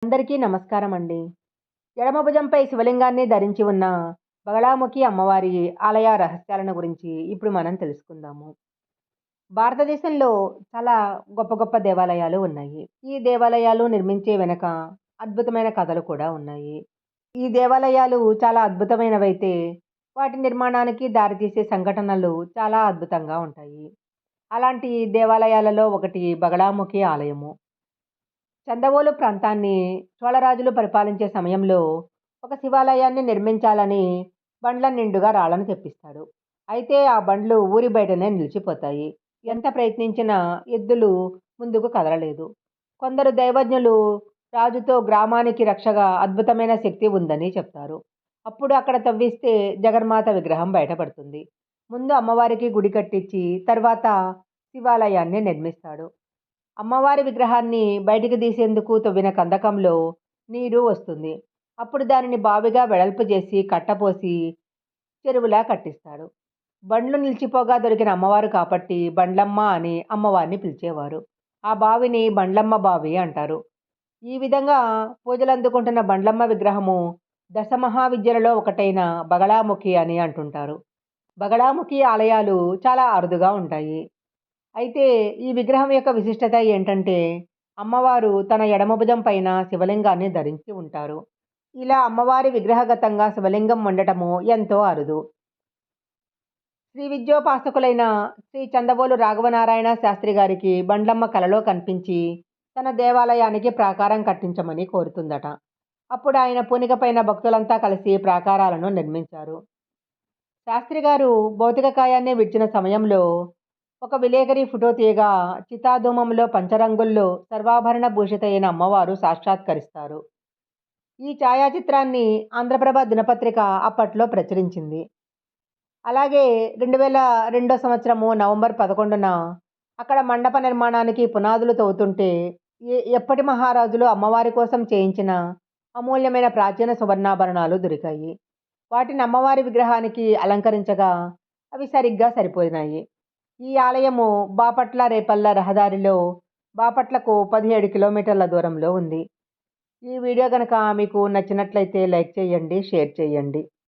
అందరికీ నమస్కారం అండి. ఎడమ భుజంపై శివలింగాన్ని ధరించి ఉన్న బగళాముఖి అమ్మవారి ఆలయ రహస్యాలను గురించి ఇప్పుడు మనం తెలుసుకుందాము. భారతదేశంలో చాలా గొప్ప గొప్ప దేవాలయాలు ఉన్నాయి. ఈ దేవాలయాలు నిర్మించే వెనక అద్భుతమైన కథలు కూడా ఉన్నాయి. ఈ దేవాలయాలు చాలా అద్భుతమైనవైతే వాటి నిర్మాణానికి దారితీసే సంఘటనలు చాలా అద్భుతంగా ఉంటాయి. అలాంటి దేవాలయాలలో ఒకటి బగళాముఖి ఆలయము. చందవోలు ప్రాంతాన్ని చోళరాజులు పరిపాలించే సమయంలో ఒక శివాలయాన్ని నిర్మించాలని బండ్ల నిండుగా రాళ్లను తెప్పిస్తాడు. అయితే ఆ బండ్లు ఊరి బయటనే నిలిచిపోతాయి. ఎంత ప్రయత్నించినా ఎద్దులు ముందుకు కదలలేదు. కొందరు దైవజ్ఞులు రాజుతో గ్రామానికి రక్షగా అద్భుతమైన శక్తి ఉందని చెప్తారు. అప్పుడు అక్కడ తవ్విస్తే జగన్మాత విగ్రహం బయటపడుతుంది. ముందు అమ్మవారికి గుడి కట్టించి తర్వాత శివాలయాన్ని నిర్మిస్తాడు. అమ్మవారి విగ్రహాన్ని బయటికి తీసేందుకు తవ్విన కందకంలో నీరు వస్తుంది. అప్పుడు దానిని బావిగా వెడల్పు చేసి కట్టపోసి చెరువులా కట్టిస్తాడు. బండ్లు నిలిచిపోగా దొరికిన అమ్మవారు కాబట్టి బండ్లమ్మ అని అమ్మవారిని పిలిచేవారు. ఆ బావిని బండ్లమ్మ బావి అంటారు. ఈ విధంగా పూజలు అందుకుంటున్న బండ్లమ్మ విగ్రహము దశమహావిద్యలలో ఒకటైన బగళాముఖి అని అంటుంటారు. బగళాముఖి ఆలయాలు చాలా అరుదుగా ఉంటాయి. అయితే ఈ విగ్రహం యొక్క విశిష్టత ఏంటంటే అమ్మవారు తన ఎడమ భుజం పైన శివలింగాన్ని ధరించి ఉంటారు. ఇలా అమ్మవారి విగ్రహగతంగా శివలింగం ఉండటము ఎంతో అరుదు. శ్రీ విద్యోపాసకులైన శ్రీ చందవోలు రాఘవనారాయణ శాస్త్రి గారికి బండ్లమ్మ కలలో కనిపించి తన దేవాలయానికి ప్రాకారం కట్టించమని కోరుతుందట. అప్పుడు ఆయన పూనిక పైన భక్తులంతా కలిసి ప్రాకారాలను నిర్మించారు. శాస్త్రి గారు భౌతిక కాయాన్ని విడిచిన సమయంలో ఒక విలేకరి ఫోటో తీయగా చితాధూమంలో పంచరంగుల్లో సర్వాభరణ భూషిత అయిన అమ్మవారు సాక్షాత్కరిస్తారు. ఈ ఛాయాచిత్రాన్ని ఆంధ్రప్రభ దినపత్రిక అప్పట్లో ప్రచురించింది. అలాగే 2002 సంవత్సరము నవంబర్ 11న అక్కడ మండప నిర్మాణానికి పునాదులు తవ్వుతుంటే ఎప్పటి మహారాజులు అమ్మవారి కోసం చేయించిన అమూల్యమైన ప్రాచీన సువర్ణాభరణాలు దొరికాయి. వాటిని అమ్మవారి విగ్రహానికి అలంకరించగా అవి సరిగ్గా సరిపోయినాయి. ఈ ఆలయము బాపట్ల రేపల్ల రహదారిలో బాపట్లకు 17 కిలోమీటర్ల దూరంలో ఉంది. ఈ వీడియో కనుక మీకు నచ్చినట్లయితే లైక్ చేయండి, షేర్ చేయండి.